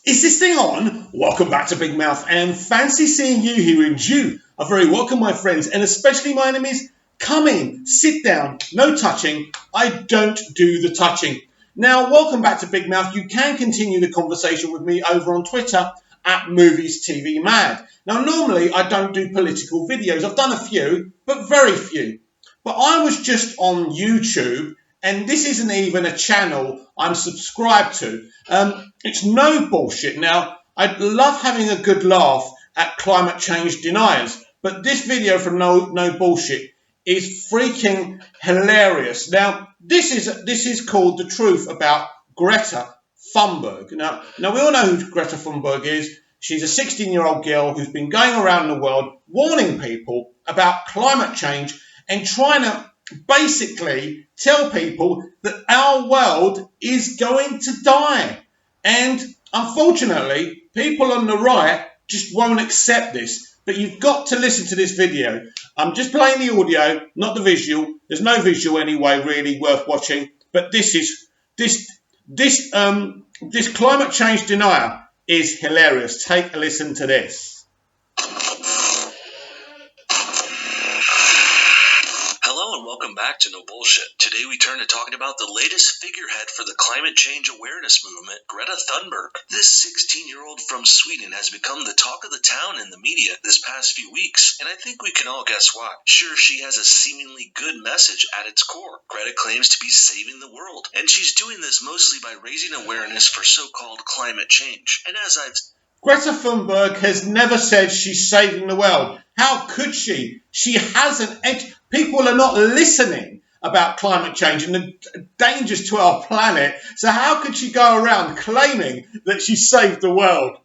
Is this thing on? Welcome back to Big Mouth and fancy seeing you here in Jew. A very welcome, my friends, and especially my enemies. Come in, sit down, no touching. I don't do the touching. Now, welcome back to Big Mouth. You can continue the conversation with me over on Twitter at Movies TV Mad. Now, normally I don't do political videos. I've done a few, but very few. But I was just on YouTube, and this isn't even a channel I'm subscribed to. It's no bullshit. Now, I love having a good laugh at climate change deniers, but this video from No Bullshit is freaking hilarious. Now, this is called The Truth About Greta Thunberg. Now we all know who Greta Thunberg is. She's a 16-year-old girl who's been going around the world warning people about climate change and trying to basically tell people that our world is going to die. And unfortunately, people on the right just won't accept this. But you've got to listen to this video. I'm just playing the audio, not the visual. There's no visual anyway, really worth watching. But this climate change denier is hilarious. Take a listen to this. Welcome back to No Bullshit. Today we turn to talking about the latest figurehead for the climate change awareness movement, Greta Thunberg. This 16-year-old from Sweden has become the talk of the town in the media this past few weeks, and I think we can all guess why. Sure, she has a seemingly good message at its core. Greta claims to be saving the world, and she's doing this mostly by raising awareness for so-called climate change. And as I've Greta Thunberg has never said she's saving the world. How could she? She hasn't. People are not listening about climate change and the dangers to our planet. So how could she go around claiming that she saved the world?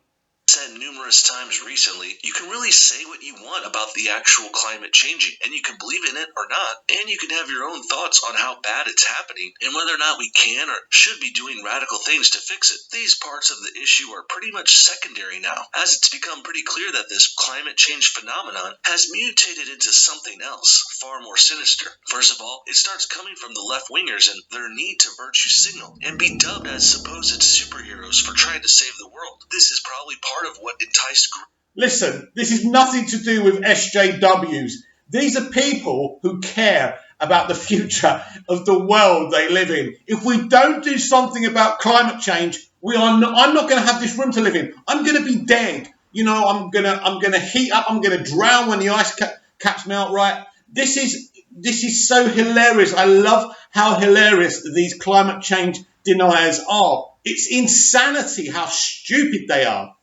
Said numerous times recently, you can really say what you want about the actual climate changing, and you can believe in it or not, and you can have your own thoughts on how bad it's happening and whether or not we can or should be doing radical things to fix it. These parts of the issue are pretty much secondary now, as it's become pretty clear that this climate change phenomenon has mutated into something else, far more sinister. First of all, it starts coming from the left-wingers and their need to virtue signal and be dubbed as supposed superheroes for trying to save the world. This is probably part of what enticed. Listen, this is nothing to do with SJWs. These are people who care about the future of the world they live in. If we don't do something about climate change, I'm not going to have this room to live in. I'm going to be dead. You know, I'm going to heat up. I'm going to drown when the ice caps melt. Right? This is so hilarious. I love how hilarious these climate change deniers are. It's insanity how stupid they are.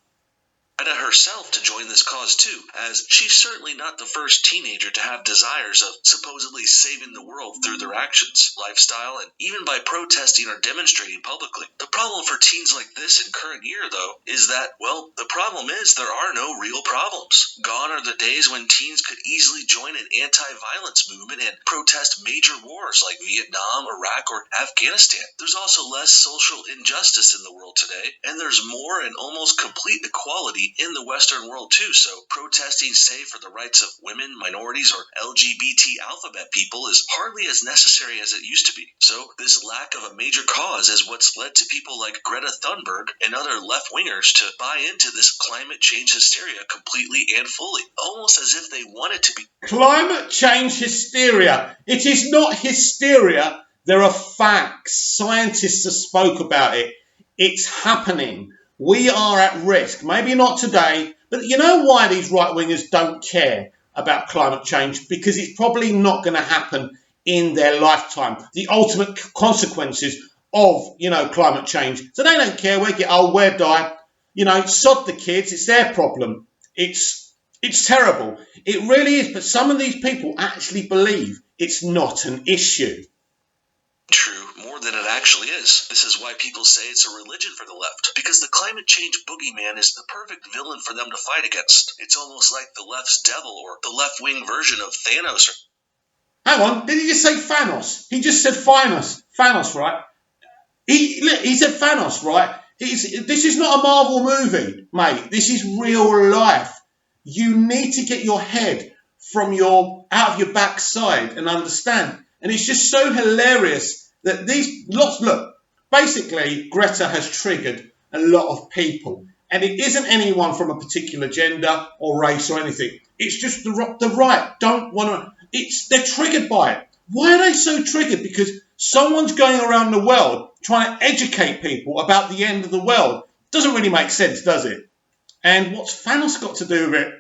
Greta herself to join this cause too, as she's certainly not the first teenager to have desires of supposedly saving the world through their actions, lifestyle, and even by protesting or demonstrating publicly. The problem for teens like this in current year, though, is that, well, the problem is there are no real problems. Gone are the days when teens could easily join an anti-violence movement and protest major wars like Vietnam, Iraq, or Afghanistan. There's also less social injustice in the world today, and there's more and almost complete equality in the Western world too, so protesting, say, for the rights of women, minorities, or LGBT alphabet people is hardly as necessary as it used to be. So this lack of a major cause is what's led to people like Greta Thunberg and other left-wingers to buy into this climate change hysteria completely and fully, almost as if they want it to be. Climate change hysteria. It is not hysteria. There are facts. Scientists have spoke about it. It's happening. We are at risk. Maybe not today, but you know why these right-wingers don't care about climate change? Because it's probably not going to happen in their lifetime. The ultimate consequences of, climate change. So they don't care. We get old, we die. Sod the kids. It's their problem. It's terrible. It really is. But some of these people actually believe it's not an issue. True, more than it actually is. This is why people say it's a religion for the left, because the climate change boogeyman is the perfect villain for them to fight against. It's almost like the left's devil or the left-wing version of Thanos. Hang on, did he just say Thanos? He just said Thanos. Thanos, right? He said Thanos, right? This is not a Marvel movie, mate. This is real life. You need to get your head out of your backside and understand. And it's just so hilarious that basically Greta has triggered a lot of people. And it isn't anyone from a particular gender or race or anything. It's just the right don't want to. They're triggered by it. Why are they so triggered? Because someone's going around the world trying to educate people about the end of the world. Doesn't really make sense, does it? And what's Thanos got to do with it?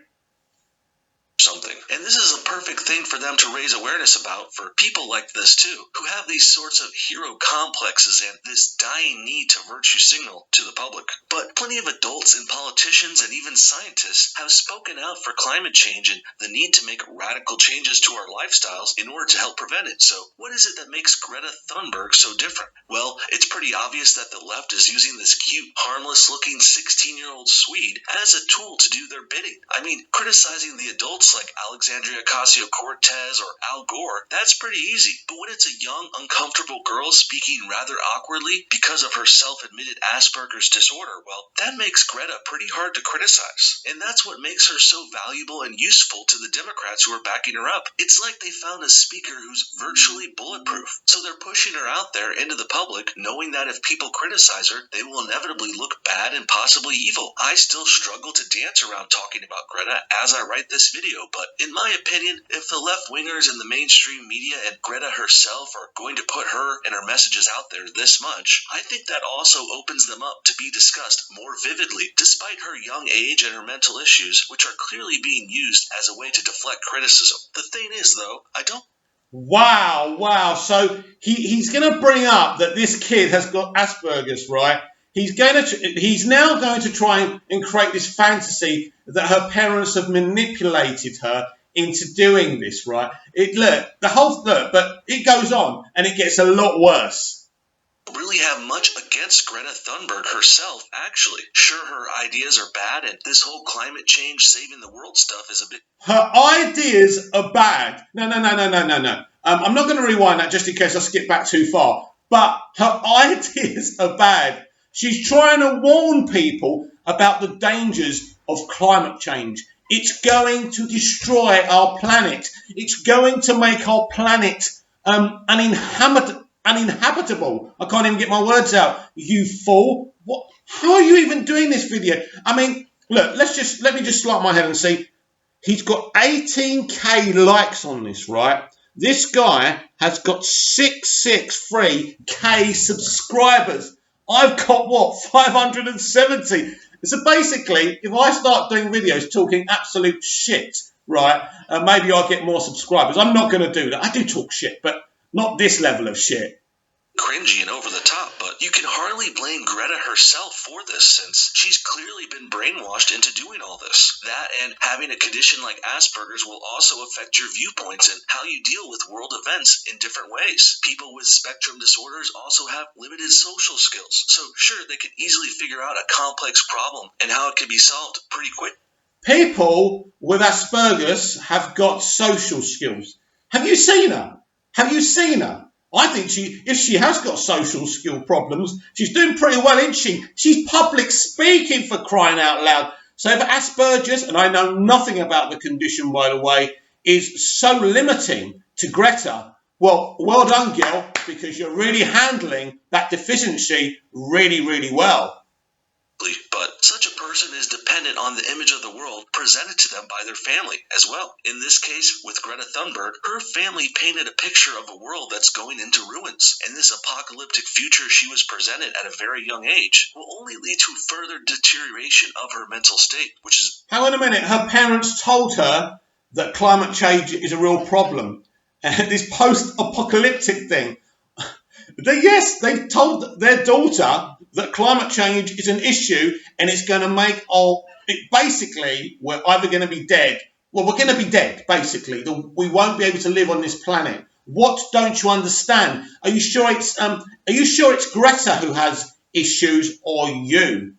Something. And this is a perfect thing for them to raise awareness about for people like this too, who have these sorts of hero complexes and this dying need to virtue signal to the public. But plenty of adults and politicians and even scientists have spoken out for climate change and the need to make radical changes to our lifestyles in order to help prevent it. So what is it that makes Greta Thunberg so different? Well, it's pretty obvious that the left is using this cute, harmless-looking 16-year-old Swede as a tool to do their bidding. I mean, criticizing the adults like Alexandria Ocasio-Cortez or Al Gore, that's pretty easy. But when it's a young, uncomfortable girl speaking rather awkwardly because of her self-admitted Asperger's disorder, well, that makes Greta pretty hard to criticize. And that's what makes her so valuable and useful to the Democrats who are backing her up. It's like they found a speaker who's virtually bulletproof. So they're pushing her out there into the public, knowing that if people criticize her, they will inevitably look bad and possibly evil. I still struggle to dance around talking about Greta as I write this video, but in my opinion, if the left-wingers in the mainstream media and Greta herself are going to put her and her messages out there this much, I think that also opens them up to be discussed more vividly, despite her young age and her mental issues, which are clearly being used as a way to deflect criticism. The thing is, though, I don't... Wow. So he's going to bring up that this kid has got Asperger's, right? He's now going to try and create this fantasy that her parents have manipulated her into doing this, right? But it goes on and it gets a lot worse. Really have much against Greta Thunberg herself, actually. Sure, her ideas are bad, and this whole climate change saving the world stuff is a bit... Her ideas are bad. No. I'm not going to rewind that just in case I skip back too far. But her ideas are bad. She's trying to warn people about the dangers of climate change. It's going to destroy our planet. It's going to make our planet uninhabitable. I can't even get my words out. You fool. What? How are you even doing this video? I mean, look, let me just slap my head and see. He's got 18k likes on this, right? This guy has got 663k subscribers. I've got, 570. So basically, if I start doing videos talking absolute shit, right, maybe I'll get more subscribers. I'm not going to do that. I do talk shit, but not this level of shit. Cringy and over the top, but you can hardly blame Greta herself for this since she's clearly been brainwashed into doing all this. That and having a condition like Asperger's will also affect your viewpoints and how you deal with world events in different ways. People with spectrum disorders also have limited social skills, so sure, they can easily figure out a complex problem and how it can be solved pretty quick. People with Asperger's have got social skills. Have you seen her? I think if she has got social skill problems, she's doing pretty well, isn't she? She's public speaking, for crying out loud. So if Asperger's, and I know nothing about the condition, by the way, is so limiting to Greta, well done, girl, because you're really handling that deficiency really, really well. But such a person is dependent on the image of the world presented to them by their family as well. In this case, with Greta Thunberg, her family painted a picture of a world that's going into ruins, and this apocalyptic future she was presented at a very young age will only lead to further deterioration of her mental state, which is... Hang on a minute, her parents told her that climate change is a real problem. This post-apocalyptic thing. They told their daughter that climate change is an issue and it's going to make basically, we're either going to be dead. Well, we're going to be dead, basically. We won't be able to live on this planet. What don't you understand? Are you sure it's Greta who has issues or you?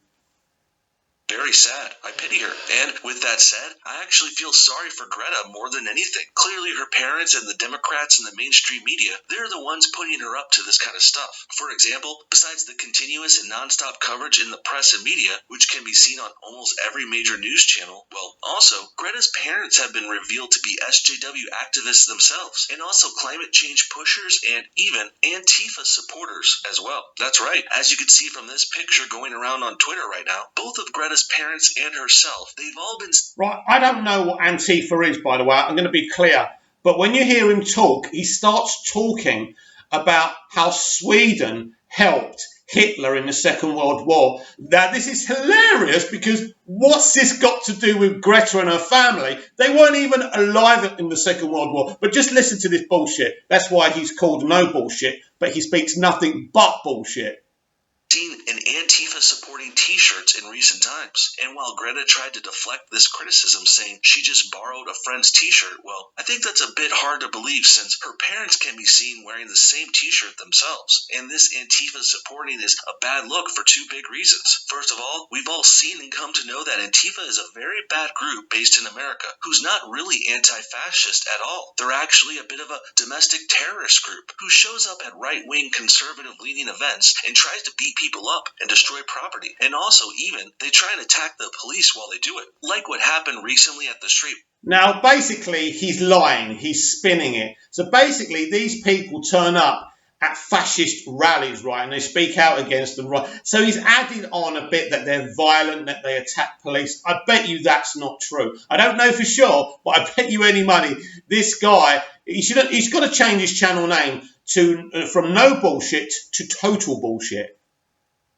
Very sad. I pity her. And with that said, I actually feel sorry for Greta more than anything. Clearly her parents and the Democrats and the mainstream media, they're the ones putting her up to this kind of stuff. For example, besides the continuous and nonstop coverage in the press and media, which can be seen on almost every major news channel, well, also, Greta's parents have been revealed to be SJW activists themselves, and also climate change pushers and even Antifa supporters as well. That's right. As you can see from this picture going around on Twitter right now, both of Greta's Greta's parents and herself, they've all been... Right, I don't know what Antifa is, by the way. I'm going to be clear. But when you hear him talk, he starts talking about how Sweden helped Hitler in the Second World War. Now, this is hilarious because what's this got to do with Greta and her family? They weren't even alive in the Second World War. But just listen to this bullshit. That's why he's called No Bullshit, but he speaks nothing but bullshit. Seen in Antifa supporting t-shirts in recent times. And while Greta tried to deflect this criticism saying she just borrowed a friend's t-shirt, well, I think that's a bit hard to believe since her parents can be seen wearing the same t-shirt themselves. And this Antifa supporting is a bad look for two big reasons. First of all, we've all seen and come to know that Antifa is a very bad group based in America who's not really anti-fascist at all. They're actually a bit of a domestic terrorist group who shows up at right-wing conservative-leaning events and tries to beat people up and destroy property. And also even, they try and attack the police while they do it. Like what happened recently at the street. Now, basically, he's lying. He's spinning it. So basically, these people turn up at fascist rallies, right, and they speak out against them, right? So he's added on a bit that they're violent, that they attack police. I bet you that's not true. I don't know for sure, but I bet you any money this guy, he's got to change his channel name to from No Bullshit to Total Bullshit.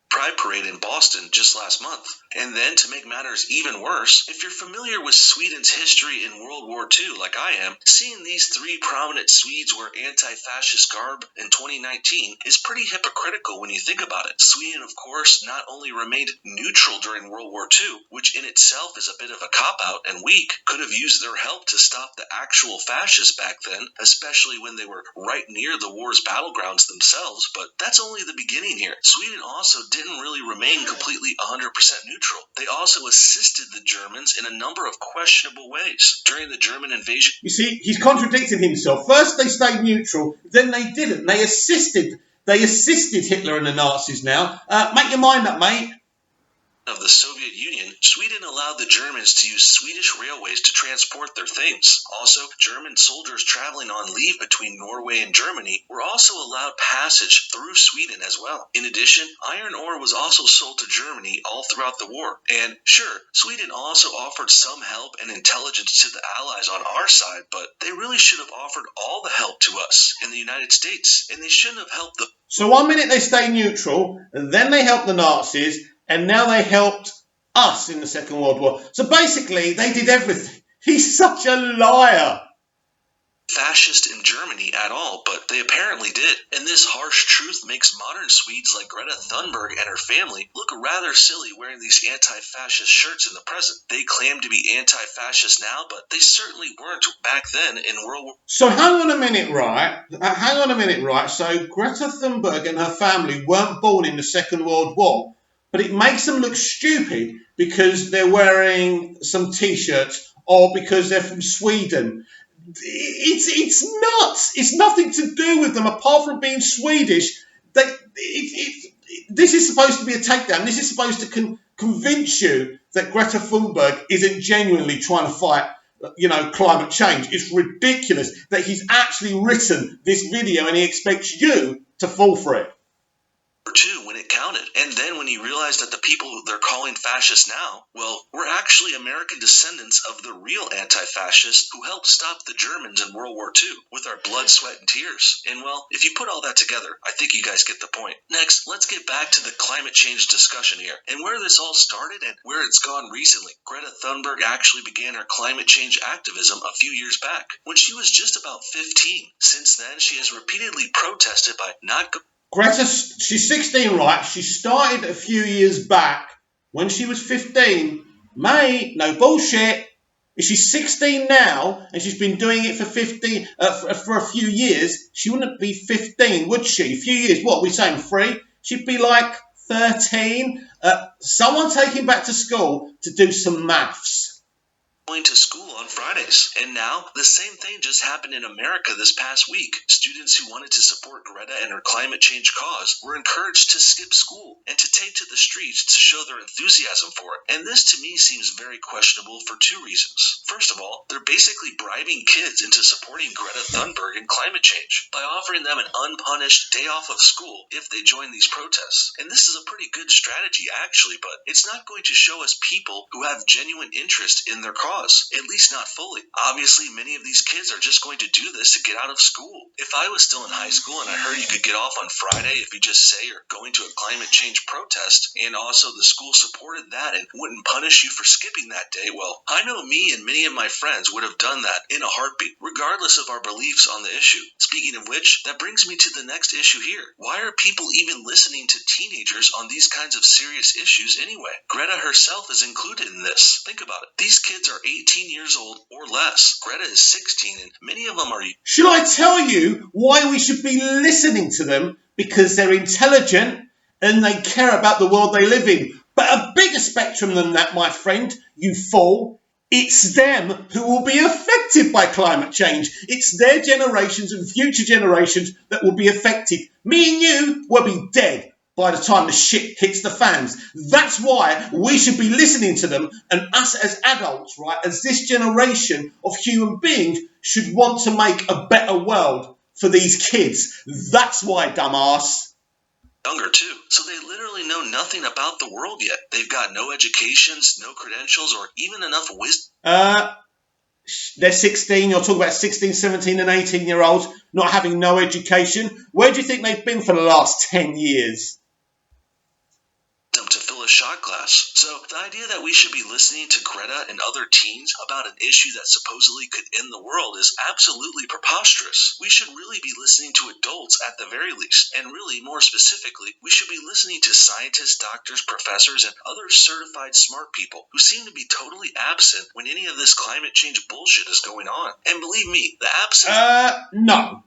Pride Parade in Boston just last month. And then, to make matters even worse, if you're familiar with Sweden's history in World War II like I am, seeing these three prominent Swedes wear anti-fascist garb in 2019 is pretty hypocritical when you think about it. Sweden, of course, not only remained neutral during World War II, which in itself is a bit of a cop-out and weak, could have used their help to stop the actual fascists back then, especially when they were right near the war's battlegrounds themselves, but that's only the beginning here. Sweden also didn't really remain completely 100% neutral. They also assisted the Germans in a number of questionable ways during the German invasion. You see, he's contradicted himself. First they stayed neutral, then they didn't. They assisted Hitler and the Nazis now. Make your mind up, mate. Of the Soviet Union, Sweden allowed the Germans to use Swedish railways to transport their things. Also, German soldiers traveling on leave between Norway and Germany were also allowed passage through Sweden as well. In addition, iron ore was also sold to Germany all throughout the war. And sure, Sweden also offered some help and intelligence to the Allies on our side, but they really should have offered all the help to us in the United States, and they shouldn't have helped the... So 1 minute they stay neutral, and then they help the Nazis, and now they helped us in the Second World War. So basically, they did everything. He's such a liar. Fascist in Germany at all, but they apparently did. And this harsh truth makes modern Swedes like Greta Thunberg and her family look rather silly wearing these anti-fascist shirts in the present. They claim to be anti-fascist now, but they certainly weren't back then in World War... So hang on a minute, right? So Greta Thunberg and her family weren't born in the Second World War, but it makes them look stupid because they're wearing some t-shirts or because they're from Sweden. It's nuts. It's nothing to do with them apart from being Swedish. This is supposed to be a takedown. This is supposed to convince you that Greta Thunberg isn't genuinely trying to fight, climate change. It's ridiculous that he's actually written this video and he expects you to fall for it. II when it counted. And then when he realized that the people they're calling fascists now, well, we're actually American descendants of the real anti-fascists who helped stop the Germans in World War II with our blood, sweat, and tears. And well, if you put all that together, I think you guys get the point. Next, let's get back to the climate change discussion here and where this all started and where it's gone recently. Greta Thunberg actually began her climate change activism a few years back when she was just about 15. Since then, she has repeatedly protested by not... Greta, she's 16, right? She started a few years back when she was 15. Mate, no bullshit. If she's 16 now and she's been doing it for a few years, she wouldn't be 15, would she? A few years, what are we saying, 3? She'd be like 13. Someone take him back to school to do some maths. going to school on Fridays. And now, the same thing just happened in America this past week. Students who wanted to support Greta and her climate change cause were encouraged to skip school and to take to the streets to show their enthusiasm for it. And this to me seems very questionable for two reasons. First of all, they're basically bribing kids into supporting Greta Thunberg and climate change by offering them an unpunished day off of school if they join these protests. And this is a pretty good strategy actually, but it's not going to show us people who have genuine interest in their cause, at least not fully. Obviously, many of these kids are just going to do this to get out of school. If I was still in high school and I heard you could get off on Friday if you just say you're going to a climate change protest, and also the school supported that and wouldn't punish you for skipping that day, well, I know me and many of my friends would have done that in a heartbeat, regardless of our beliefs on the issue. Speaking of which, that brings me to the next issue here. Why are people even listening to teenagers on these kinds of serious issues anyway? Greta herself is included in this. Think about it. These kids are 18 years old or less. Greta is 16, and many of them are... Should I tell you why we should be listening to them? Because they're intelligent and they care about the world they live in. But a bigger spectrum than that, my friend, you fool. It's them who will be affected by climate change. It's their generations and future generations that will be affected. Me and you will be dead by the time the shit hits the fans. That's why we should be listening to them, and us as adults, right, as this generation of human beings should want to make a better world for these kids. That's why, dumbass. Younger too, so they literally know nothing about the world yet. They've got no educations, no credentials, or even enough wisdom. They're 16, you're talking about 16, 17 and 18-year-olds not having no education. Where do you think they've been for the last 10 years? To fill a shot glass. So the idea that we should be listening to Greta and other teens about an issue that supposedly could end the world is absolutely preposterous. We should really be listening to adults at the very least, and really more specifically, we should be listening to scientists, doctors, professors, and other certified smart people who seem to be totally absent when any of this climate change bullshit is going on. And believe me, the absence... No.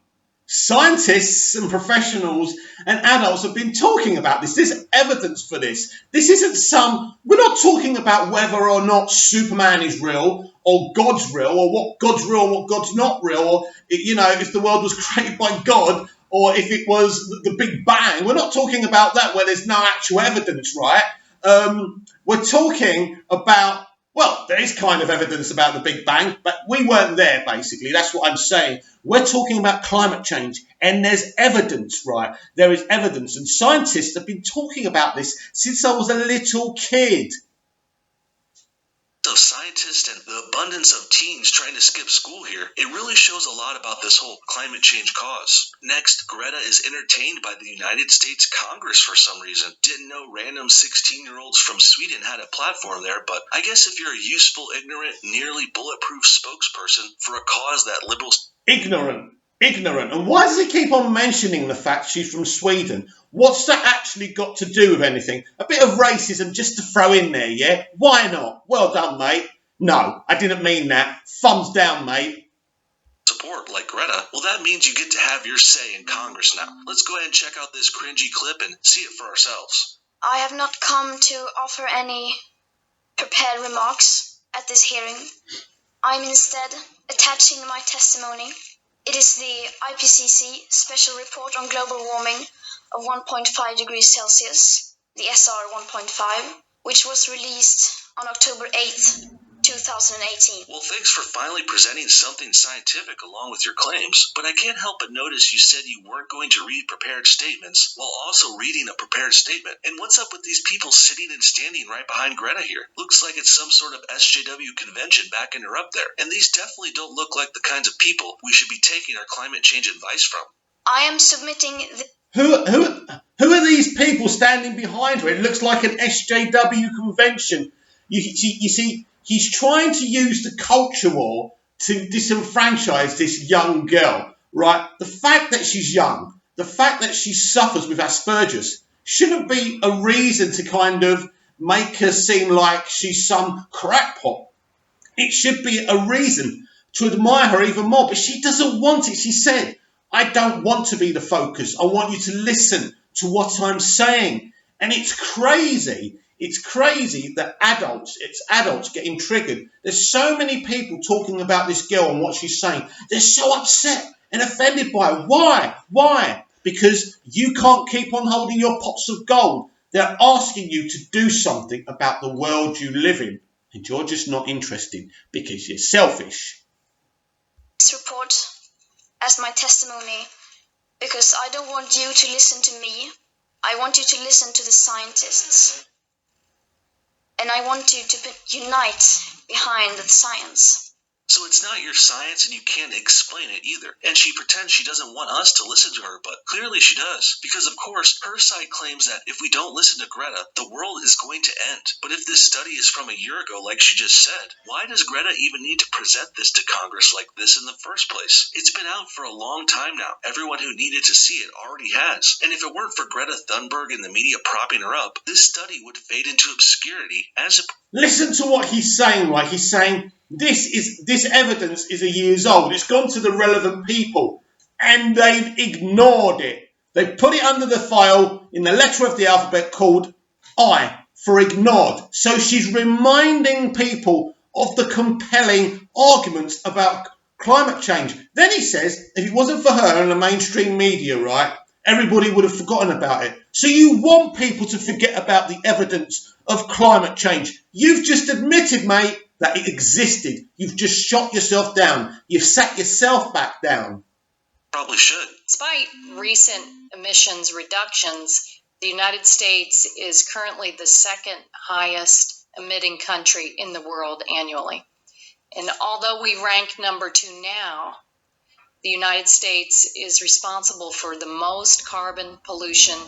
Scientists and professionals and adults have been talking about this. There's evidence for this. This isn't we're not talking about whether or not Superman is real or God's real or what God's real and what God's not real, or, if the world was created by God or if it was the Big Bang. We're not talking about that where there's no actual evidence, right? We're talking about, well, there is kind of evidence about the Big Bang, but we weren't there, basically. That's what I'm saying. We're talking about climate change, and there's evidence, right? There is evidence, and scientists have been talking about this since I was a little kid. Of scientists and the abundance of teens trying to skip school here, it really shows a lot about this whole climate change cause. Next, Greta is entertained by the United States Congress for some reason. Didn't know random 16-year-olds from Sweden had a platform there, but I guess if you're a useful, ignorant, nearly bulletproof spokesperson for a cause that liberals... Ignorant. And why does he keep on mentioning the fact she's from Sweden? What's that actually got to do with anything? A bit of racism just to throw in there, yeah? Why not? Well done, mate. No, I didn't mean that. Thumbs down, mate. Support like Greta, well, that means you get to have your say in Congress now. Let's go ahead and check out this cringy clip and see it for ourselves. I have not come to offer any prepared remarks at this hearing. I'm instead attaching my testimony. It is the IPCC Special Report on Global Warming of 1.5 degrees Celsius, the SR 1.5, which was released on October 8th, 2018. Well, thanks for finally presenting something scientific along with your claims, but I can't help but notice you said you weren't going to read prepared statements while also reading a prepared statement. And what's up with these people sitting and standing right behind Greta here? Looks like it's some sort of SJW convention backing her up there. And these definitely don't look like the kinds of people we should be taking our climate change advice from. I am submitting the... Who are these people standing behind her? It looks like an SJW convention. You see, he's trying to use the culture war to disenfranchise this young girl, right? The fact that she's young, the fact that she suffers with Asperger's, shouldn't be a reason to kind of make her seem like she's some crackpot. It should be a reason to admire her even more, but she doesn't want it. She said, I don't want to be the focus. I want you to listen to what I'm saying. And it's crazy. It's crazy that it's adults getting triggered. There's so many people talking about this girl and what she's saying. They're so upset and offended by it. Why? Why? Because you can't keep on holding your pots of gold. They're asking you to do something about the world you live in. And you're just not interested because you're selfish. This report as my testimony because I don't want you to listen to me. I want you to listen to the scientists. And I want you to unite behind the science. So it's not your science and you can't explain it either. And she pretends she doesn't want us to listen to her, but clearly she does. Because of course, her side claims that if we don't listen to Greta, the world is going to end. But if this study is from a year ago, like she just said, why does Greta even need to present this to Congress like this in the first place? It's been out for a long time now. Everyone who needed to see it already has. And if it weren't for Greta Thunberg and the media propping her up, this study would fade into obscurity as a... Listen to what he's saying, right? He's saying this evidence is a years old. It's gone to the relevant people and they've ignored it. They've put it under the file in the letter of the alphabet called I for ignored. So she's reminding people of the compelling arguments about climate change. Then he says if it wasn't for her and the mainstream media, right, everybody would have forgotten about it. So you want people to forget about the evidence of climate change. You've just admitted, mate, that it existed. You've just shot yourself down. You've sat yourself back down. Probably should. Despite recent emissions reductions, the United States is currently the second highest emitting country in the world annually. And although we rank number 2 now, the United States is responsible for the most carbon pollution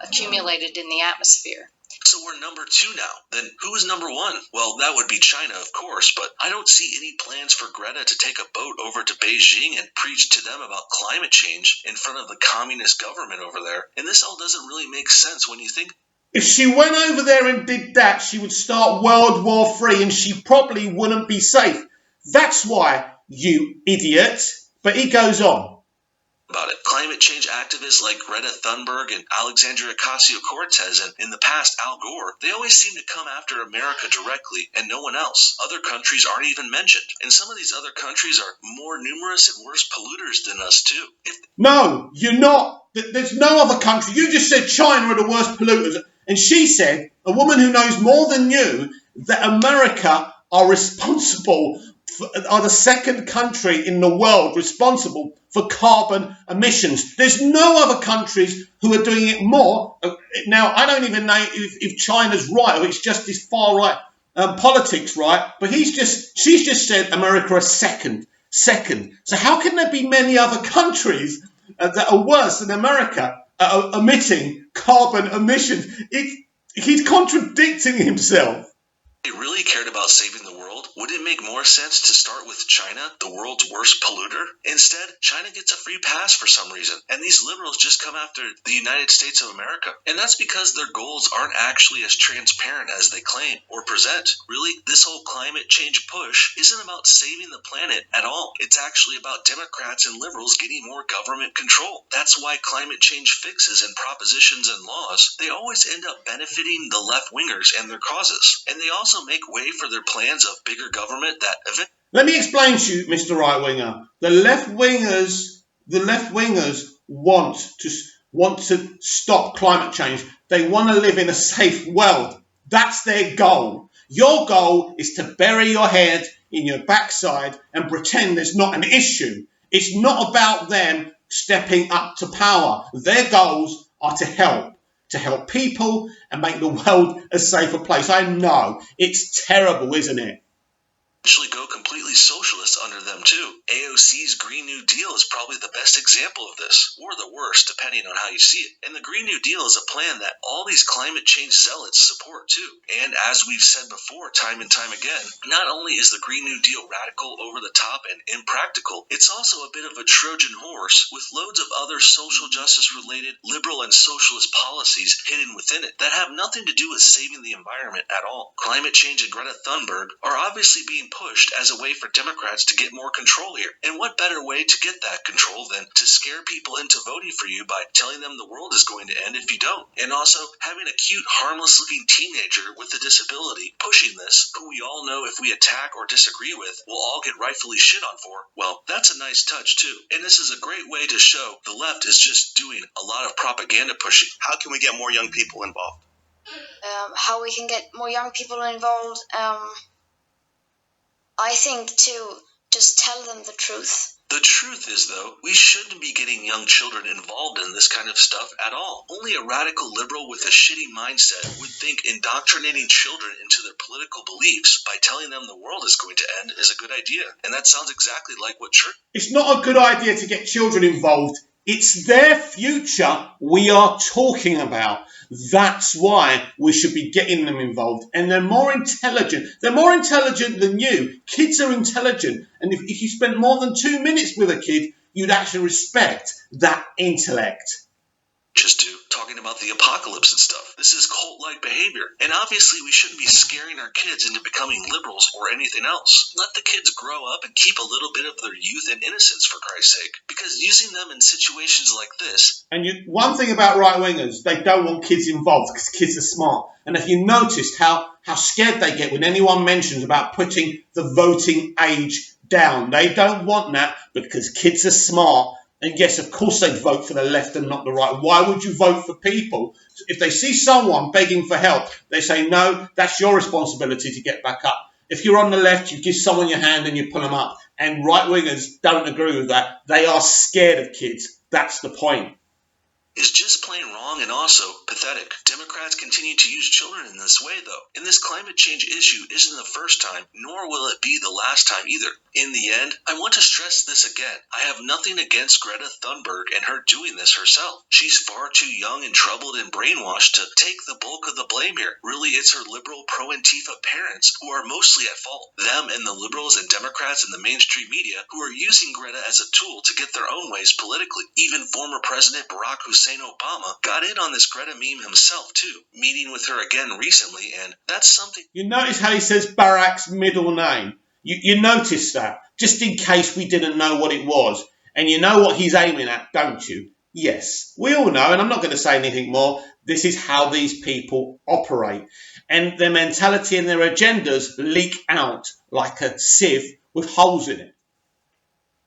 accumulated in the atmosphere. So we're number 2 now. Then who is number 1? Well, that would be China, of course, but I don't see any plans for Greta to take a boat over to Beijing and preach to them about climate change in front of the communist government over there. And this all doesn't really make sense when you think. If she went over there and did that, she would start World War III and she probably wouldn't be safe. That's why, you idiot. But he goes on. About it. Climate change activists like Greta Thunberg and Alexandria Ocasio-Cortez and in the past Al Gore, they always seem to come after America directly and no one else. Other countries aren't even mentioned. And some of these other countries are more numerous and worse polluters than us too. No, you're not. There's no other country. You just said China are the worst polluters. And she said, a woman who knows more than you, that America are the second country in the world responsible for carbon emissions. There's no other countries who are doing it more. Now, I don't even know if China's right or it's just this far right politics, right? But she's just said America are second. So how can there be many other countries that are worse than America emitting carbon emissions? He's contradicting himself. If they really cared about saving the world, would it make more sense to start with China, the world's worst polluter? Instead, China gets a free pass for some reason, and these liberals just come after the United States of America. And that's because their goals aren't actually as transparent as they claim or present. Really, this whole climate change push isn't about saving the planet at all. It's actually about Democrats and liberals getting more government control. That's why climate change fixes and propositions and laws, they always end up benefiting the left-wingers and their causes. And they also make way for their plans of bigger government that eventually... Let me explain to you, Mr. Right-Winger. The left-wingers want to stop climate change. They want to live in a safe world. That's their goal. Your goal is to bury your head in your backside and pretend there's not an issue. It's not about them stepping up to power. Their goals are to help people and make the world a safer place. I know, it's terrible, isn't it? Go completely socialist under them too. AOC's Green New Deal is probably the best example of this, or the worst, depending on how you see it. And the Green New Deal is a plan that all these climate change zealots support too. And as we've said before time and time again, not only is the Green New Deal radical, over the top, and impractical, it's also a bit of a Trojan horse with loads of other social justice related liberal and socialist policies hidden within it that have nothing to do with saving the environment at all. Climate change and Greta Thunberg are obviously being pushed as a way for Democrats to get more control here. And what better way to get that control than to scare people into voting for you by telling them the world is going to end if you don't? And also, having a cute, harmless-looking teenager with a disability pushing this, who we all know if we attack or disagree with, will all get rightfully shit on for, well, that's a nice touch too. And this is a great way to show the left is just doing a lot of propaganda pushing. How can we get more young people involved? How we can get more young people involved, I think to just tell them the truth. The truth is, though, we shouldn't be getting young children involved in this kind of stuff at all. Only a radical liberal with a shitty mindset would think indoctrinating children into their political beliefs by telling them the world is going to end is a good idea. And that sounds exactly like what church... It's not a good idea to get children involved. It's their future we are talking about. That's why we should be getting them involved. And they're more intelligent. They're more intelligent than you. Kids are intelligent. And if you spend more than 2 minutes with a kid, you'd actually respect that intellect. Just to talking about the apocalypse and stuff. This is cult-like behavior. And obviously we shouldn't be scaring our kids into becoming liberals or anything else. Let the kids grow up and keep a little bit of their youth and innocence, for Christ's sake. Because using them in situations like this... And one thing about right-wingers, they don't want kids involved because kids are smart. And if you noticed how scared they get when anyone mentions about putting the voting age down, they don't want that because kids are smart. And yes, of course they'd vote for the left and not the right. Why would you vote for people? If they see someone begging for help, they say, no, that's your responsibility to get back up. If you're on the left, you give someone your hand and you pull them up. And right-wingers don't agree with that. They are scared of kids. That's the point. Is just plain wrong and also pathetic. Democrats continue to use children in this way, though. And this climate change issue isn't the first time, nor will it be the last time either. In the end, I want to stress this again. I have nothing against Greta Thunberg and her doing this herself. She's far too young and troubled and brainwashed to take the bulk of the blame here. Really, it's her liberal pro-Antifa parents who are mostly at fault. Them and the liberals and Democrats in the mainstream media who are using Greta as a tool to get their own ways politically. Even former President Barack Hussein Obama got in on this Greta meme himself too, meeting with her again recently, and that's something... You notice how he says Barack's middle name? You notice that, just in case we didn't know what it was. And you know what he's aiming at, don't you? Yes, we all know, and I'm not going to say anything more. This is how these people operate. And their mentality and their agendas leak out like a sieve with holes in it.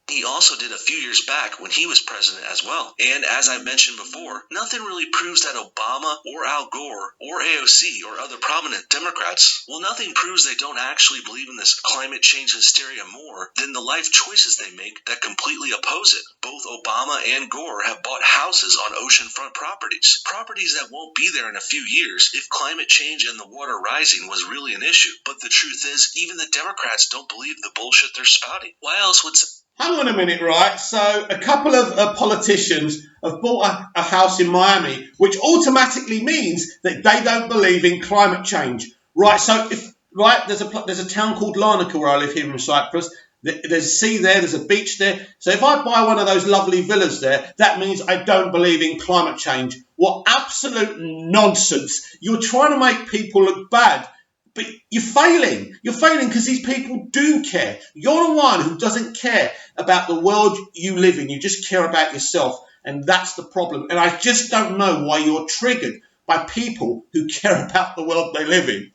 He also did a few years back when he was president as well. And as I mentioned before, nothing really proves that Obama or Al Gore or AOC or other prominent Democrats, well, nothing proves they don't actually believe in this climate change hysteria more than the life choices they make that completely oppose it. Both Obama and Gore have bought houses on oceanfront properties that won't be there in a few years if climate change and the water rising was really an issue. But the truth is, even the Democrats don't believe the bullshit they're spouting. Why else would... Hang on a minute, right? So a couple of politicians have bought a house in Miami, which automatically means that they don't believe in climate change, right? So there's a town called Larnaca where I live here in Cyprus. There's a sea there, there's a beach there. So if I buy one of those lovely villas there, that means I don't believe in climate change. What absolute nonsense! You're trying to make people look bad. But you're failing. You're failing because these people do care. You're the one who doesn't care about the world you live in. You just care about yourself. And that's the problem. And I just don't know why you're triggered by people who care about the world they live in.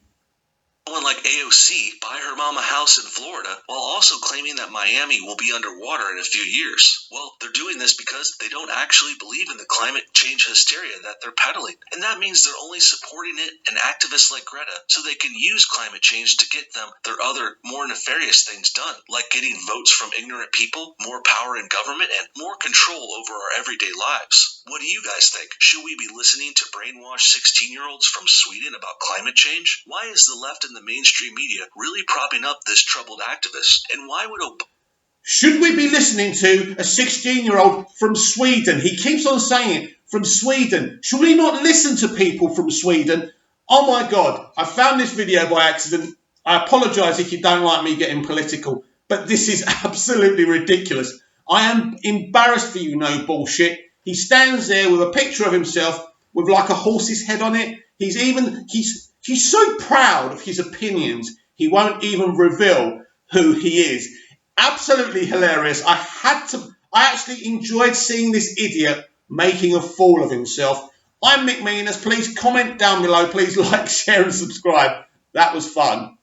Someone like AOC buy her mom a house in Florida while also claiming that Miami will be underwater in a few years. Well, they're doing this because they don't actually believe in the climate change hysteria that they're peddling. And that means they're only supporting it and activists like Greta so they can use climate change to get them their other more nefarious things done, like getting votes from ignorant people, more power in government, and more control over our everyday lives. What do you guys think? Should we be listening to brainwashed 16-year-olds from Sweden about climate change? Why is the left and the mainstream media really propping up this troubled activist? And why would Should we be listening to a 16-year-old from Sweden? He keeps on saying it, from Sweden. Should we not listen to people from Sweden? Oh my God, I found this video by accident. I apologise if you don't like me getting political, but this is absolutely ridiculous. I am embarrassed for you, no bullshit. He stands there with a picture of himself with like a horse's head on it. He's so proud of his opinions, he won't even reveal who he is. Absolutely hilarious. I actually enjoyed seeing this idiot making a fool of himself. I'm Mick Meaners. Please comment down below. Please like, share and subscribe. That was fun.